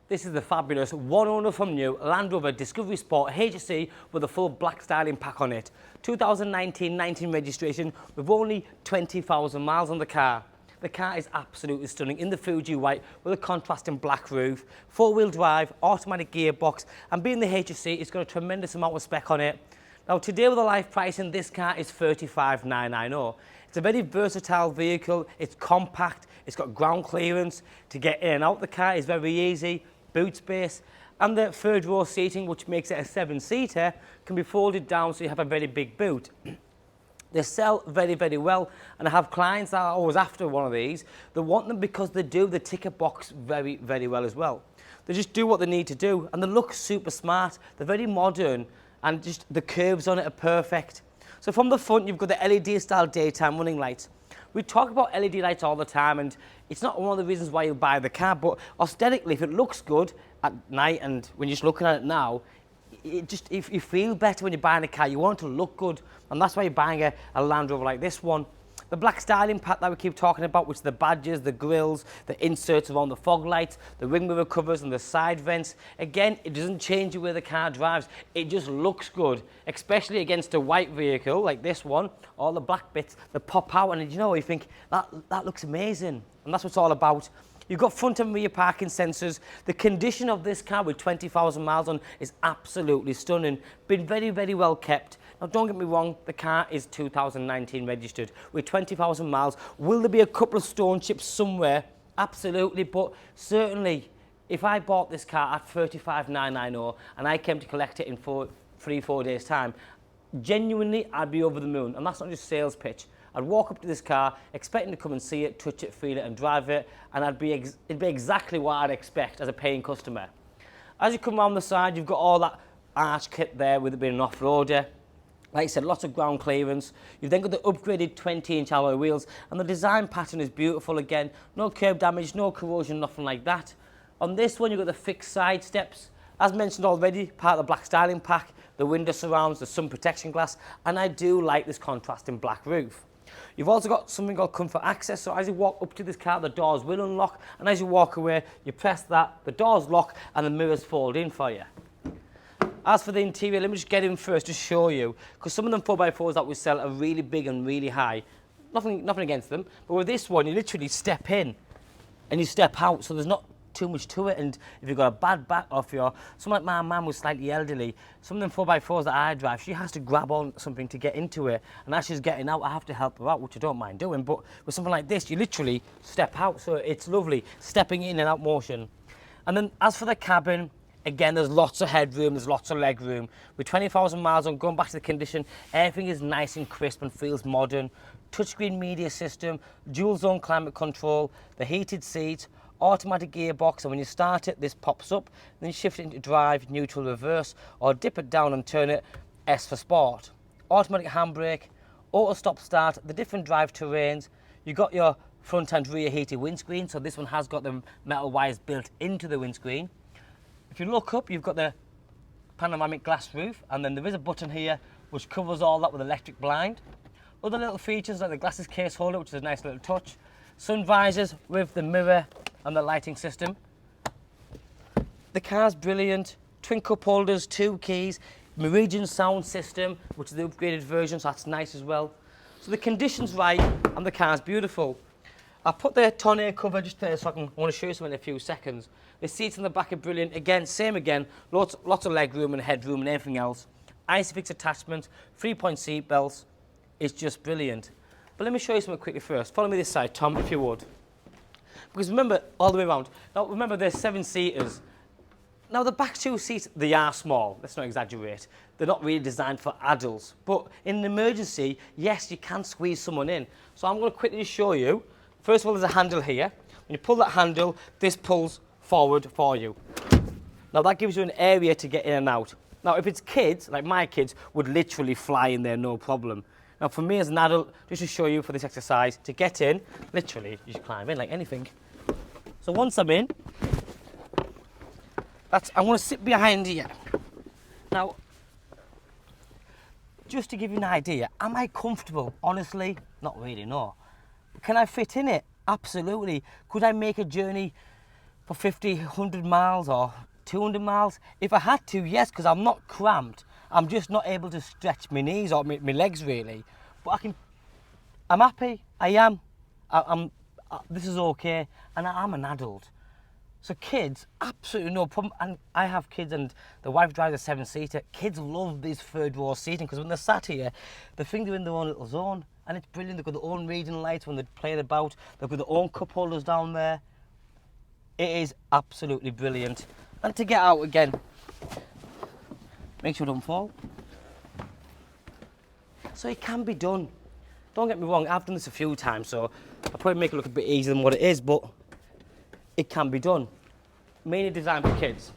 This is the fabulous one owner from new Land Rover Discovery Sport HSE with a full black styling pack on it. 2019 registration with only 20,000 miles on the car. The car is absolutely stunning in the Fuji white with a contrasting black roof, four-wheel drive, automatic gearbox, and being the HSE, it's got a tremendous amount of spec on it. Now today with the live pricing, this car is $35,990. It's a very versatile vehicle, it's compact, it's got ground clearance, to get in and out the car is very easy, boot space, and the third row seating, which makes it a 7-seater, can be folded down so you have a very big boot. They sell very, very well, and I have clients that are always after one of these. They want them because they do the ticket box very, very well as well. They just do what they need to do, and they look super smart. They're very modern, and just the curves on it are perfect. So from the front, you've got the LED style daytime running lights. We talk about LED lights all the time, and it's not one of the reasons why you buy the car, but aesthetically, if it looks good at night and when you're just looking at it now, if you feel better when you're buying a car, you want it to look good, and that's why you're buying a Land Rover like this one. The black styling pack that we keep talking about, which is the badges, the grills, the inserts around the fog lights, the wing mirror covers and the side vents. Again, it doesn't change the way the car drives. It just looks good, especially against a white vehicle like this one. All the black bits that pop out, and you know, you think, that looks amazing. And that's what it's all about. You've got front and rear parking sensors. The condition of this car with 20,000 miles on is absolutely stunning. Been very, very well kept. Now, don't get me wrong, the car is 2019 registered with 20,000 miles. Will there be a couple of stone chips somewhere? Absolutely, but certainly, if I bought this car at $35,990 and I came to collect it in 3-4 days' time, genuinely, I'd be over the moon. And that's not just sales pitch. I'd walk up to this car, expecting to come and see it, touch it, feel it, and drive it, and it'd be exactly what I'd expect as a paying customer. As you come around the side, you've got all that arch kit there with it being an off-roader. Like I said, lots of ground clearance. You've then got the upgraded 20-inch alloy wheels, and the design pattern is beautiful again. No curb damage, no corrosion, nothing like that. On this one, you've got the fixed side steps. As mentioned already, part of the black styling pack, the window surrounds, the sun protection glass, and I do like this contrasting black roof. You've also got something called comfort access, so as you walk up to this car, the doors will unlock, and as you walk away, you press that, the doors lock, and the mirrors fold in for you. As for the interior, let me just get in first to show you, because some of them 4x4s that we sell are really big and really high. Nothing against them, but with this one, you literally step in and you step out, so there's not too much to it. And if you've got a bad back off someone like my mum was slightly elderly, some of them 4x4s that I drive, she has to grab on something to get into it, and as she's getting out, I have to help her out, which I don't mind doing. But with something like this, you literally step out, so it's lovely, stepping in and out motion. And then as for the cabin, again, there's lots of headroom, there's lots of leg room. With 20,000 miles on, going back to the condition, everything is nice and crisp and feels modern. Touchscreen media system, dual zone climate control, the heated seats, automatic gearbox, and when you start it, this pops up, then you shift it into drive, neutral, reverse, or dip it down and turn it S for sport. Automatic handbrake, auto stop start, the different drive terrains. You've got your front and rear heated windscreen, so this one has got the metal wires built into the windscreen. If you look up, you've got the panoramic glass roof, and then there is a button here which covers all that with electric blind. Other little features like the glasses case holder, which is a nice little touch. Sun visors with the mirror and the lighting system. The car's brilliant. Twin cup holders, 2 keys, Meridian sound system, which is the upgraded version, so that's nice as well. So the condition's right and the car's beautiful. I'll put the tonneau cover just there so I want to show you something in a few seconds. The seats in the back are brilliant. Again, same again, lots of leg room and headroom and everything else. ISOFIX attachments, 3-point seat belts. It's just brilliant. But let me show you something quickly first. Follow me this side, Tom, if you would. Because remember, all the way around. Now, remember, there's 7-seaters. Now, the back 2 seats, they are small. Let's not exaggerate. They're not really designed for adults. But in an emergency, yes, you can squeeze someone in. So I'm going to quickly show you. First of all, there's a handle here. When you pull that handle, this pulls forward for you. Now, that gives you an area to get in and out. Now, if it's kids, like my kids, would literally fly in there, no problem. Now, for me as an adult, just to show you for this exercise, to get in, literally, you just climb in like anything. So once I'm in, I'm going to sit behind here. Now, just to give you an idea, am I comfortable? Honestly, not really, no. Can I fit in it? Absolutely. Could I make a journey for 50, 100 miles or 200 miles. If I had to, yes, because I'm not cramped. I'm just not able to stretch my knees or my legs really. But I'm happy, I am. This is okay, and I'm an adult. So kids, absolutely no problem. And I have kids, and the wife drives a 7-seater. Kids love this third row seating because when they're sat here, they think they're in their own little zone, and it's brilliant. They've got their own reading lights when they're playing about. They've got their own cup holders down there. It is absolutely brilliant. And to get out again, make sure it don't fall. So it can be done. Don't get me wrong, I've done this a few times, so I'll probably make it look a bit easier than what it is, but it can be done. Mainly designed for kids.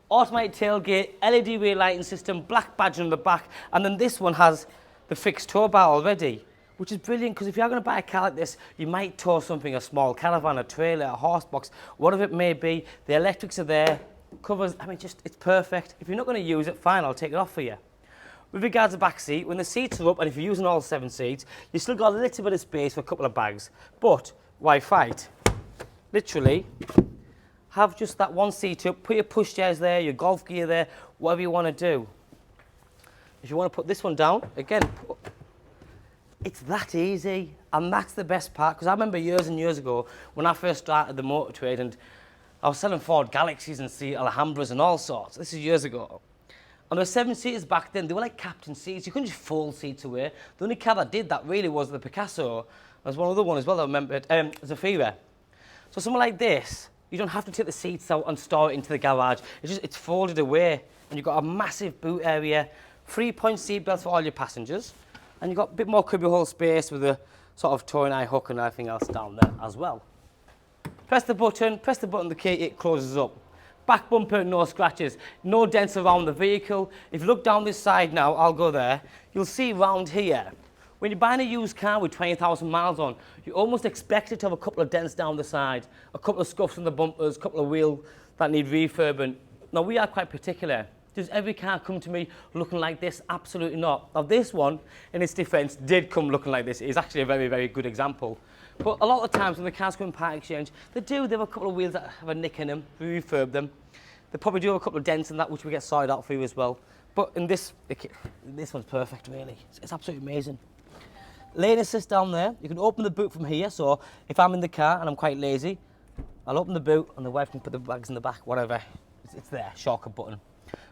Automatic tailgate, LED rear lighting system, black badge on the back, and then this one has the fixed tow bar already, which is brilliant because if you're going to buy a car like this, you might tow something, a small caravan, a trailer, a horse box, whatever it may be. The electrics are there, covers, I mean, just, it's perfect. If you're not going to use it, fine, I'll take it off for you. With regards to the back seat, when the seats are up, and if you're using all 7 seats, you still got a little bit of space for a couple of bags. But why fight? Literally, have just that one seat up, put your pushchairs there, your golf gear there, whatever you want to do. If you want to put this one down, again, it's that easy, and that's the best part, because I remember years and years ago when I first started the motor trade, and I was selling Ford Galaxies and Sea Alhambras and all sorts. This is years ago. And the 7-seaters back then, they were like captain seats. You couldn't just fold seats away. The only car that did that really was the Picasso. There's one other one as well I remembered, Zafira. So something like this, you don't have to take the seats out and store it into the garage. It's folded away, and you've got a massive boot area, 3-point seat belts for all your passengers, and you've got a bit more cubbyhole space with a sort of towing eye hook and everything else down there as well. Press the button, the key, it closes up. Back bumper, no scratches, no dents around the vehicle. If you look down this side now, I'll go there, you'll see round here. When you're buying a used car with 20,000 miles on, you almost expect it to have a couple of dents down the side, a couple of scuffs on the bumpers, a couple of wheels that need refurbing. Now, we are quite particular. Does every car come to me looking like this? Absolutely not. Now, this one, in its defense, did come looking like this. It's actually a very, very good example. But a lot of times when the cars come in part exchange, they have a couple of wheels that have a nick in them, we refurb them. They probably do have a couple of dents in that, which we get sorted out for you as well. But in this one's perfect, really. It's absolutely amazing. Lane assist down there. You can open the boot from here, so if I'm in the car and I'm quite lazy, I'll open the boot and the wife can put the bags in the back, whatever. It's there, shortcut button.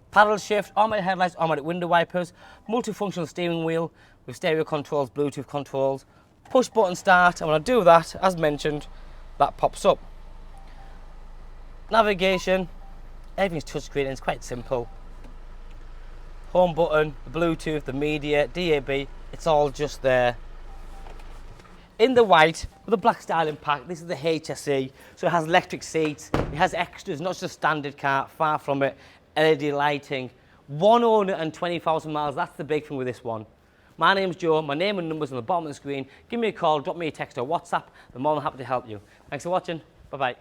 Paddle shift, automatic headlights, automatic window wipers, multifunctional steering wheel with stereo controls, Bluetooth controls, push button start, and when I do that, as mentioned, that pops up. Navigation, everything's touchscreen and it's quite simple. Home button, the Bluetooth, the media, DAB, it's all just there. In the white, with the black styling pack, this is the HSE, so it has electric seats, it has extras, not just a standard car, far from it, LED lighting, one owner and 20,000 miles, that's the big thing with this one. My name's Joe, my name and number's on the bottom of the screen. Give me a call, drop me a text or WhatsApp, I'm more than happy to help you. Thanks for watching, bye-bye.